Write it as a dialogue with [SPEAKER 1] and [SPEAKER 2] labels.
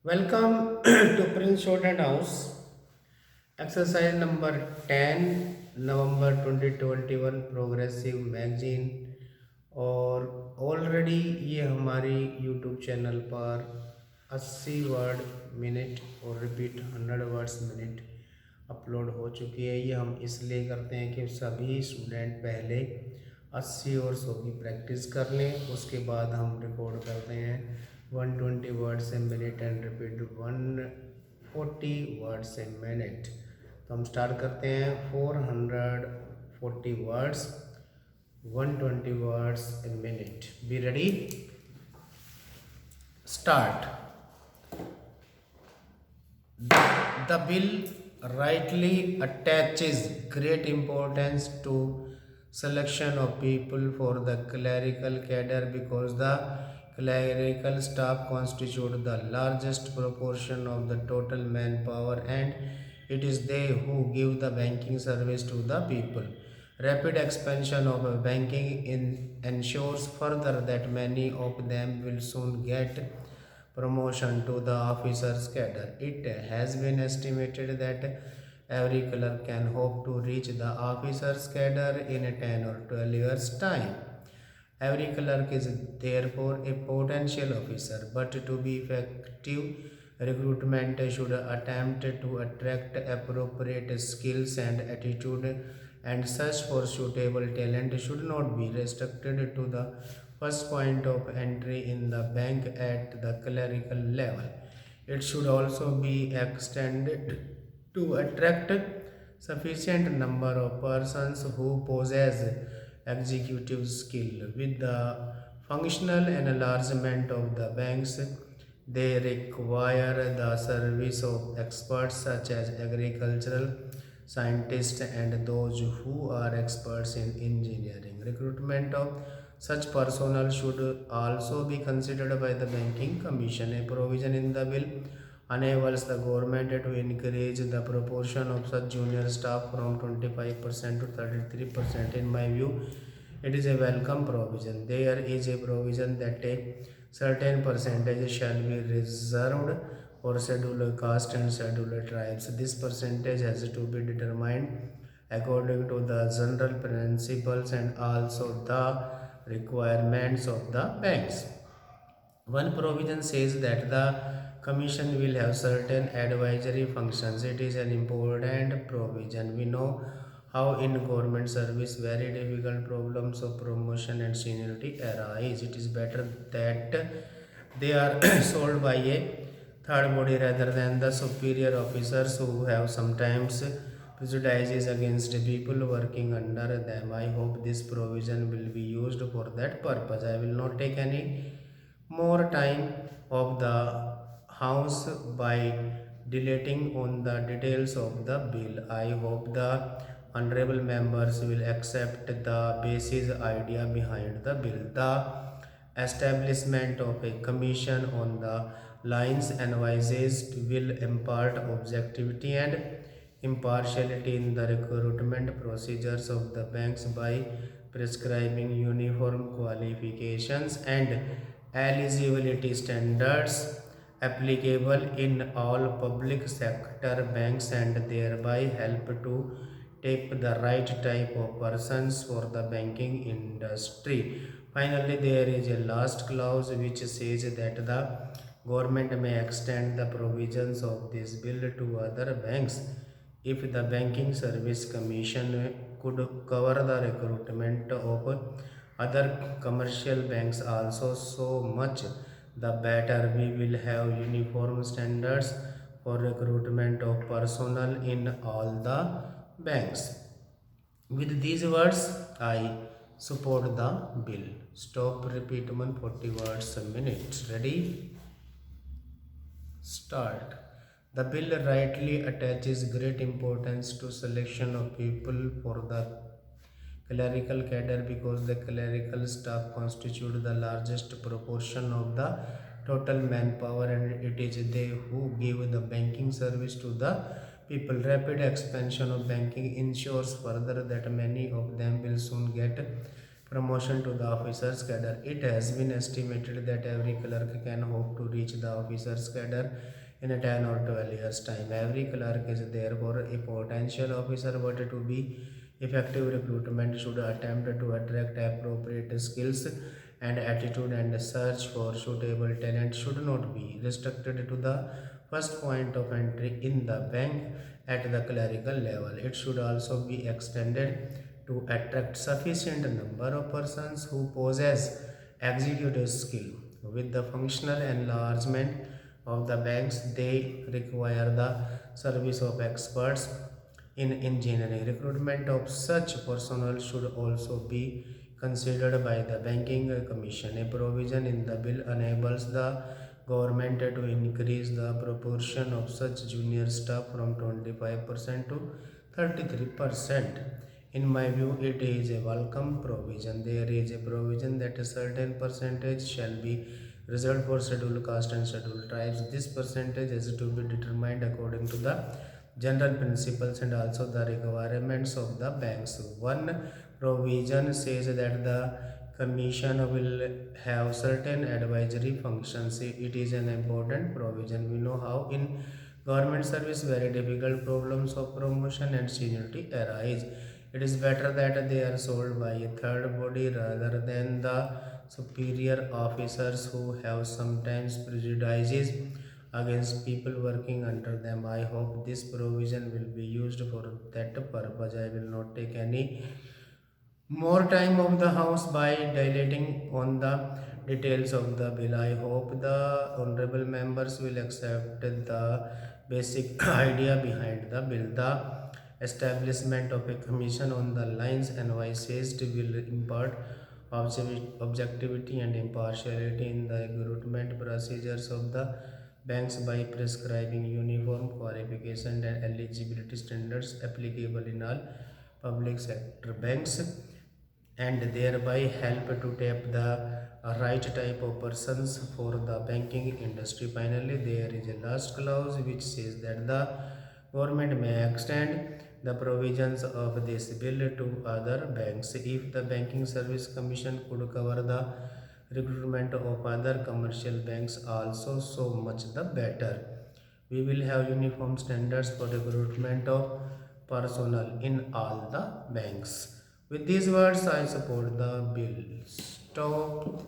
[SPEAKER 1] Welcome to Prince Shorthand House. Exercise number 10, November 2021, Progressive Magazine. और already ये हमारी YouTube channel पर 80 word minute और रिपीट 100 वर्ड्स मिनट अपलोड हो चुकी है। ये हम इसलिए करते हैं कि सभी स्टूडेंट पहले 80 और 100 की प्रैक्टिस कर लें, उसके बाद हम रिकॉर्ड करते हैं 120 words a minute and repeat 140 words a minute. तो हम स्टार्ट करते हैं 440 words 120 words a minute. Be ready? Start. The bill rightly attaches great importance to selection of people for the clerical cadre because the clerical staff constitute the largest proportion of the total manpower and it is they who give the banking service to the people. Rapid expansion of banking ensures further that many of them will soon get promotion to the officer's cadre. It has been estimated that every clerk can hope to reach the officer's cadre in 10 or 12 years' time. Every clerk is therefore a potential officer, but to be effective, recruitment should attempt to attract appropriate skills and attitude, and search for suitable talent should not be restricted to the first point of entry in the bank at the clerical level. It should also be extended to attract sufficient number of persons who possess executive skill. With the functional enlargement of the banks, they require the service of experts such as agricultural scientists and those who are experts in engineering. Recruitment of such personnel should also be considered by the Banking Commission. A provision in the bill enables the government to increase the proportion of such junior staff from 25% to 33%. In my view, it is a welcome provision. There is a provision that a certain percentage shall be reserved for scheduled caste and scheduled tribes. This percentage has to be determined according to the general principles and also the requirements of the banks. One provision says that the commission will have certain advisory functions. It is an important provision. We know how in government service very difficult problems of promotion and seniority arise. It is better that they are solved by a third body rather than the superior officers who have sometimes prejudices against people working under them. I hope this provision will be used for that purpose. I will not take any more time of the house by dilating on the details of the bill. I hope the honorable members will accept the basic idea behind the bill. The establishment of a commission on the lines envisaged will impart objectivity and impartiality in the recruitment procedures of the banks by prescribing uniform qualifications and eligibility standards applicable in all public sector banks and thereby help to tap the right type of persons for the banking industry. Finally, there is a last clause which says that the government may extend the provisions of this bill to other banks if the Banking Service Commission could cover the recruitment of other commercial banks also, so much the better. We will have uniform standards for recruitment of personnel in all the banks. With these words, I support the bill. Stop, repeat 140 words a minute. Ready? Start. The bill rightly attaches great importance to selection of people for the clerical cadre because the clerical staff constitute the largest proportion of the total manpower and it is they who give the banking service to the people. Rapid expansion of banking ensures further that many of them will soon get promotion to the officers cadre. It has been estimated that every clerk can hope to reach the officers cadre in a 10 or 12 years time. Every clerk is therefore a potential officer, but to be effective, recruitment should attempt to attract appropriate skills and attitude, and search for suitable talent should not be restricted to the first point of entry in the bank at the clerical level. It should also be extended to attract sufficient number of persons who possess executive skill. With the functional enlargement of the banks, they require the service of experts in engineering. Recruitment of such personnel should also be considered by the Banking Commission. A provision in the bill enables the government to increase the proportion of such junior staff from 25% to 33%. In my view, it is a welcome provision. There is a provision that a certain percentage shall be reserved for scheduled caste and scheduled tribes. This percentage is to be determined according to the general principles and also the requirements of the banks. One provision says that the commission will have certain advisory functions. It is an important provision. We know how in government service very difficult problems of promotion and seniority arise. It is better that they are solved by a third body rather than the superior officers who have sometimes prejudices against people working under them. I hope this provision will be used for that purpose. I will not take any more time of the house by dilating on the details of the bill. I hope the honorable members will accept the basic idea behind the bill. The establishment of a commission on the lines envisaged will impart objectivity and impartiality in the recruitment procedures of the banks by prescribing uniform qualification and eligibility standards applicable in all public sector banks, and thereby help to tap the right type of persons for the banking industry. Finally, there is a last clause which says that the government may extend the provisions of this bill to other banks. If the Banking Service Commission could cover the recruitment of other commercial banks also, so much the better. We will have uniform standards for recruitment of personnel in all the banks. With these words, I support the bill. Stop.